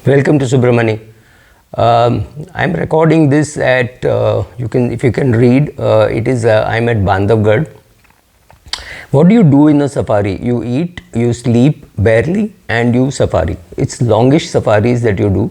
Welcome to Subramani. I'm recording this at if you can read. It is I'm at Bandhavgarh. What do you do in a safari? You eat, you sleep barely, and you safari. It's longish safaris that you do.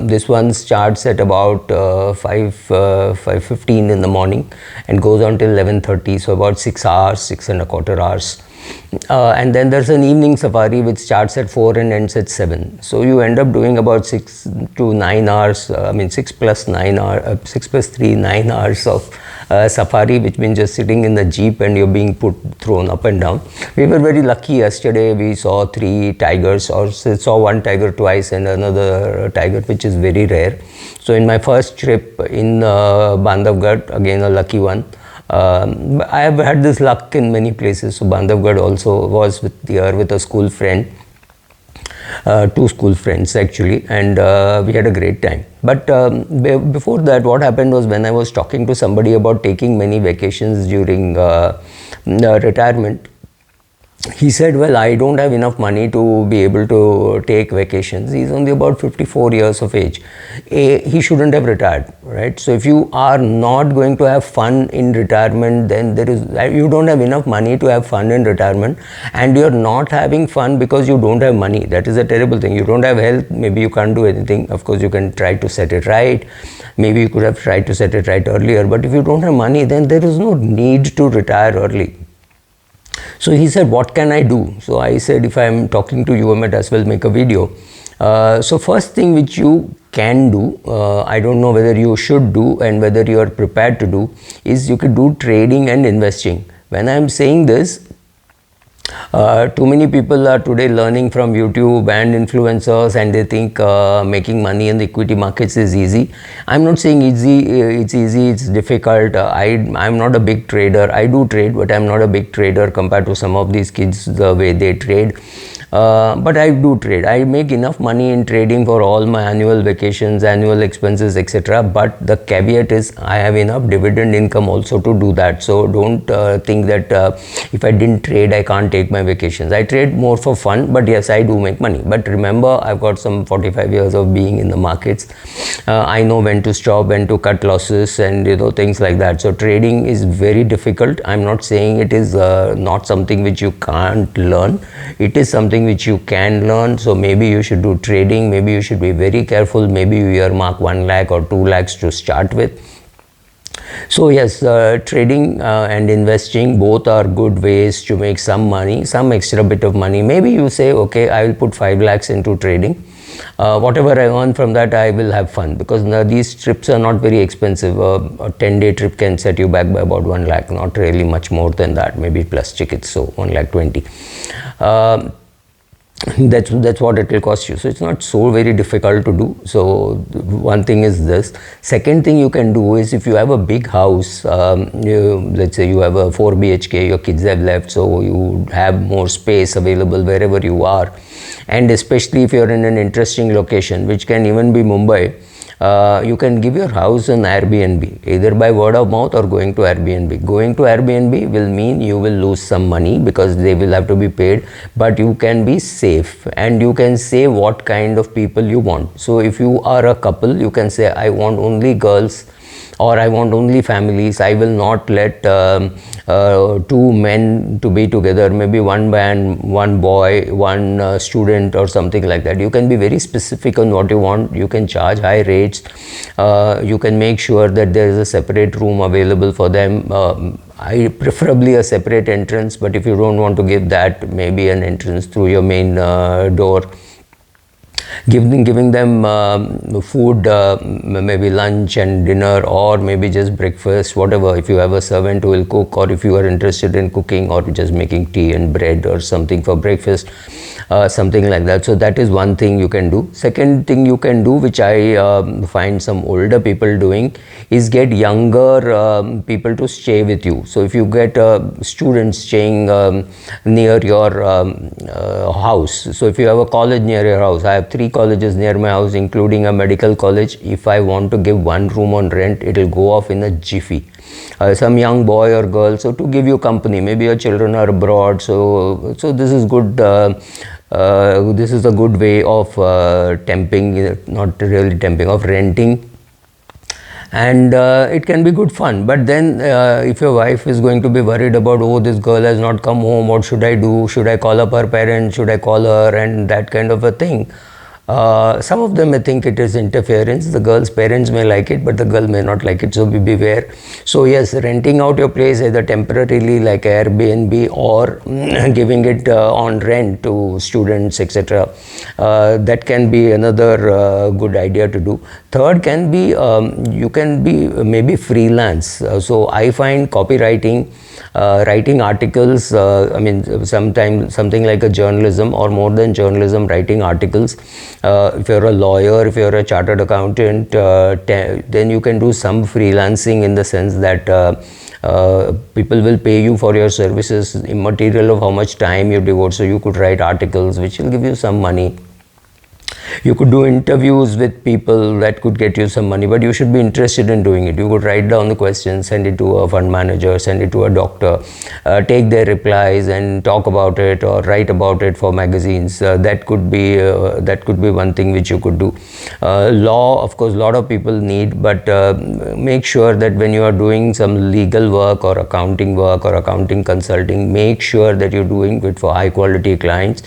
This one starts at about 5:15 in the morning and goes on till 11:30. So about 6 hours, 6.25 hours. And then there's an evening safari which starts at 4 and ends at 7. So you end up doing about 6 to 9 hours, 6 plus 9 hours, 6 plus 3, 9 hours of safari, which means just sitting in the jeep and you're being thrown up and down. We were very lucky yesterday. We saw 3 tigers, or saw one tiger twice and another tiger, which is very rare. So in my first trip in Bandhavgarh, again a lucky one. I have had this luck in many places. So Bandhavgarh also was with a school friend, 2 school friends actually, and we had a great time. But before that, what happened was, when I was talking to somebody about taking many vacations during retirement, he said, well, I don't have enough money to be able to take vacations. He's only about 54 years of age. He shouldn't have retired, right? So if you are not going to have fun in retirement, then you don't have enough money to have fun in retirement, and you're not having fun because you don't have money. That is a terrible thing. You don't have health, maybe you can't do anything. Of course, you can try to set it right. Maybe you could have tried to set it right earlier, but if you don't have money, then there is no need to retire early. So he said, what can I do? So I said, if I'm talking to you, I might as well make a video. So first thing which you can do, I don't know whether you should do and whether you are prepared to do, is you could do trading and investing. When I'm saying this, too many people are today learning from YouTube and influencers, and they think making money in the equity markets is easy. I'm not saying it's easy, it's difficult. I'm not a big trader. I do trade, but I'm not a big trader compared to some of these kids, the way they trade. But I do trade. I make enough money in trading for all my annual vacations, annual expenses, etc. But the caveat is, I have enough dividend income also to do that. So don't think that if I didn't trade, I can't take my vacations. I trade more for fun, but yes, I do make money. But remember, I've got some 45 years of being in the markets. I know when to stop, when to cut losses, and things like that. So trading is very difficult. I'm not saying it is not something which you can't learn. It is something which you can learn. So maybe you should do trading. Maybe you should be very careful. Maybe you earmark 1 lakh or 2 lakhs to start with. So yes, trading and investing, both are good ways to make some money, some extra bit of money. Maybe you say, okay, I will put 5 lakhs into trading. Whatever I earn from that, I will have fun, because these trips are not very expensive. A 10-day trip can set you back by about 1 lakh, not really much more than that, maybe plus tickets, so 1,20,000. That's what it will cost you. So it's not so very difficult to do. So one thing is this. Second thing you can do is, if you have a big house, let's say you have a 4 BHK, your kids have left, so you have more space available wherever you are, and especially if you're in an interesting location, which can even be Mumbai, you can give your house an Airbnb, either by word of mouth or going to Airbnb. Going to Airbnb will mean you will lose some money because they will have to be paid, but you can be safe and you can say what kind of people you want. So if you are a couple, you can say, I want only girls, or I want only families. I will not let 2 men to be together, maybe 1 man, 1 boy, 1 student, or something like that. You can be very specific on what you want. You can charge high rates. You can make sure that there is a separate room available for them. Preferably a separate entrance, but if you don't want to give that, maybe an entrance through your main door. Giving them food, maybe lunch and dinner, or maybe just breakfast, whatever. If you have a servant who will cook, or if you are interested in cooking, or just making tea and bread or something for breakfast, something like that. So that is one thing you can do. Second thing you can do, which I find some older people doing, is get younger people to stay with you. So if you get students staying near your house, so if you have a college near your house, I have 3 colleges near my house, including a medical college. If I want to give 1 room on rent, it will go off in a jiffy. Some young boy or girl, so to give you company, maybe your children are abroad, so this is good this is a good way of temping, not really temping, of renting. And it can be good fun. But then if your wife is going to be worried about, oh, this girl has not come home, what should I do, should I call up her parents, should I call her, and that kind of a thing. Some of them may think it is interference. The girl's parents may like it, but the girl may not like it, so beware. So yes, renting out your place either temporarily like Airbnb, or giving it on rent to students, etc. That can be another good idea to do. Third can be, you can be maybe freelance. So I find copywriting, writing articles, I mean sometimes something like a journalism, or more than journalism, writing articles. If you're a lawyer, if you're a chartered accountant, then you can do some freelancing, in the sense that people will pay you for your services, immaterial of how much time you devote. So you could write articles which will give you some money. You could do interviews with people, that could get you some money, but you should be interested in doing it. You could write down the questions, send it to a fund manager, send it to a doctor, take their replies and talk about it, or write about it for magazines. That could be one thing which you could do. Law, of course, a lot of people need, but make sure that when you are doing some legal work or accounting work or accounting consulting, make sure that you're doing it for high quality clients.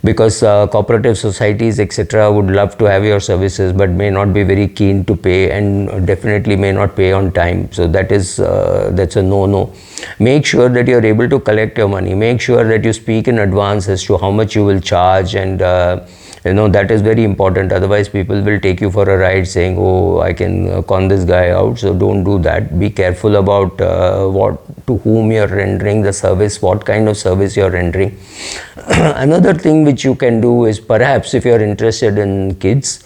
Because cooperative societies, etc., would love to have your services, but may not be very keen to pay, and definitely may not pay on time. So that's a no-no. Make sure that you're able to collect your money. Make sure that you speak in advance as to how much you will charge, and that is very important. Otherwise, people will take you for a ride saying, oh, I can con this guy out. So don't do that. Be careful about to whom you're rendering the service, what kind of service you're rendering. Another thing which you can do is, perhaps if you're interested in kids,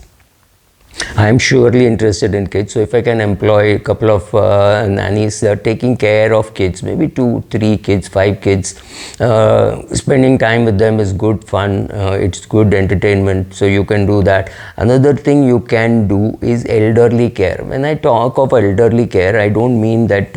I am surely interested in kids. So if I can employ a couple of nannies taking care of kids, maybe 2, 3 kids, 5 kids, spending time with them is good fun. It's good entertainment. So you can do that. Another thing you can do is elderly care. When I talk of elderly care, I don't mean that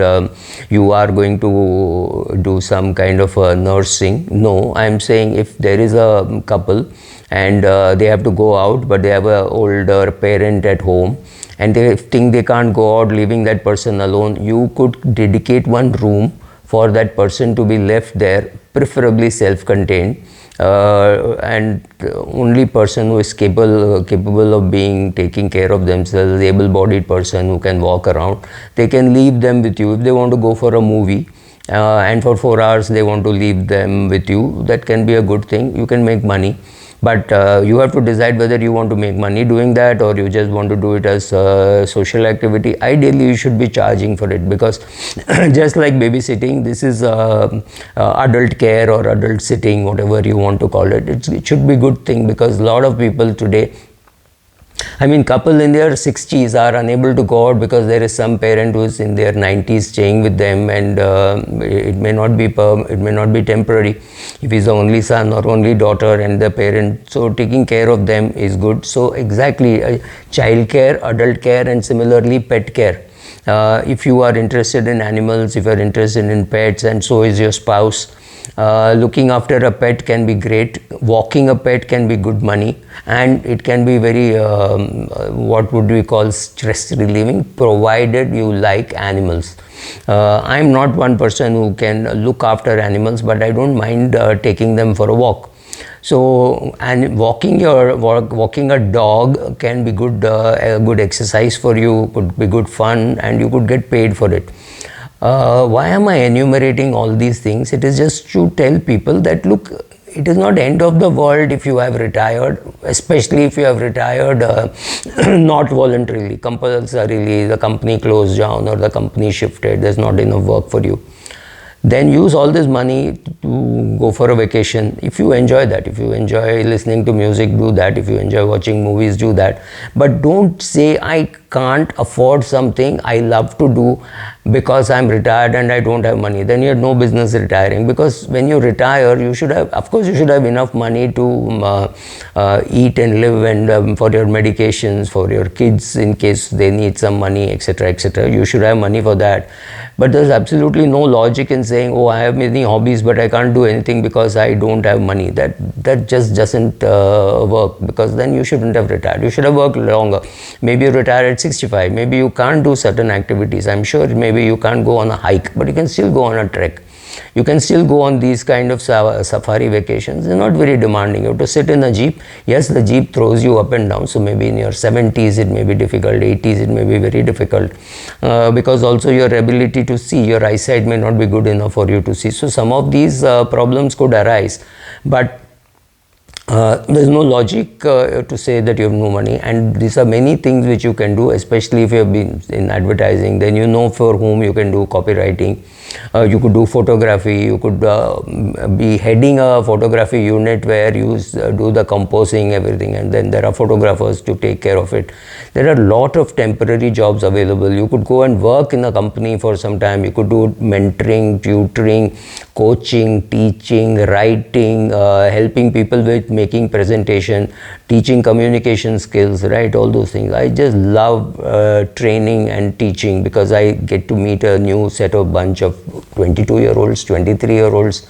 you are going to do some kind of nursing. No, I'm saying if there is a couple and they have to go out, but they have an older parent at home, and they think they can't go out, leaving that person alone, you could dedicate one room for that person to be left there, preferably self-contained, and the only person who is capable of taking care of themselves, able-bodied person who can walk around, they can leave them with you. If they want to go for a movie, and for 4 hours they want to leave them with you, that can be a good thing. You can make money. But you have to decide whether you want to make money doing that, or you just want to do it as a social activity. Ideally, you should be charging for it, because just like babysitting, this is adult care or adult sitting, whatever you want to call it. It should be a good thing, because a lot of people today, I mean, couple in their 60s are unable to go out because there is some parent who is in their 90s staying with them, and it may not be temporary. If he's the only son or only daughter and the parent, so taking care of them is good. So exactly, child care, adult care, and similarly pet care. If you are interested in animals, if you are interested in pets, and so is your spouse, looking after a pet can be great. Walking a pet can be good money, and it can be very what would we call stress relieving, provided you like animals. I'm not one person who can look after animals, but I don't mind taking them for a walk. So, and walking a dog can be good, a good exercise for you, could be good fun, and you could get paid for it. Why am I enumerating all these things? It is just to tell people that, look, it is not end of the world if you have retired, especially if you have retired not voluntarily, compulsorily, the company closed down or the company shifted, there's not enough work for you. Then use all this money to go for a vacation. If you enjoy that, if you enjoy listening to music, do that. If you enjoy watching movies, do that. But don't say, I can't afford something I love to do because I'm retired and I don't have money, then you have no business retiring. Because when you retire, you should have, of course, you should have enough money to eat and live, and for your medications, for your kids in case they need some money, etc., etc. You should have money for that. But there's absolutely no logic in saying, oh, I have many hobbies but I can't do anything because I don't have money. That just doesn't work, because then you shouldn't have retired. You should have worked longer. Maybe you retire at 65. Maybe you can't do certain activities. I'm sure maybe you can't go on a hike, but you can still go on a trek. You can still go on these kind of safari vacations. They're not very demanding. You have to sit in a jeep. Yes, the jeep throws you up and down. So maybe in your 70s it may be difficult, 80s it may be very difficult, because also your ability to see, your eyesight may not be good enough for you to see. So some of these problems could arise, but there's no logic to say that you have no money. And these are many things which you can do, especially if you have been in advertising. Then you know for whom you can do copywriting. You could do photography. You could be heading a photography unit where you do the composing, everything, and then there are photographers to take care of it. There are a lot of temporary jobs available. You could go and work in a company for some time. You could do mentoring, tutoring, coaching, teaching, writing, helping people with making presentation, teaching communication skills, right? All those things. I just love training and teaching, because I get to meet a new set of bunch of 22-year-olds, 23-year-olds,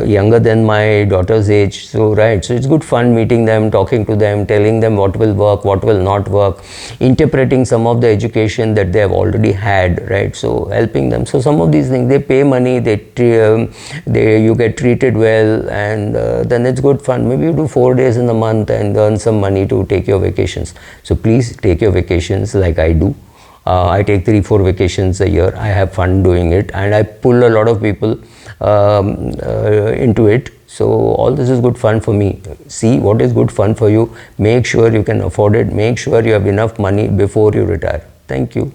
younger than my daughter's age. So right, so it's good fun meeting them, talking to them, telling them what will work, what will not work, interpreting some of the education that they have already had, right? So helping them. So some of these things, they pay money, you get treated well, and then it's good fun. Maybe you do 4 days in a month and earn some money to take your vacations. So please take your vacations like I do. I take 3-4 vacations a year. I have fun doing it, and I pull a lot of people into it. So all this is good fun for me. See what is good fun for you. Make sure you can afford it. Make sure you have enough money before you retire. Thank you.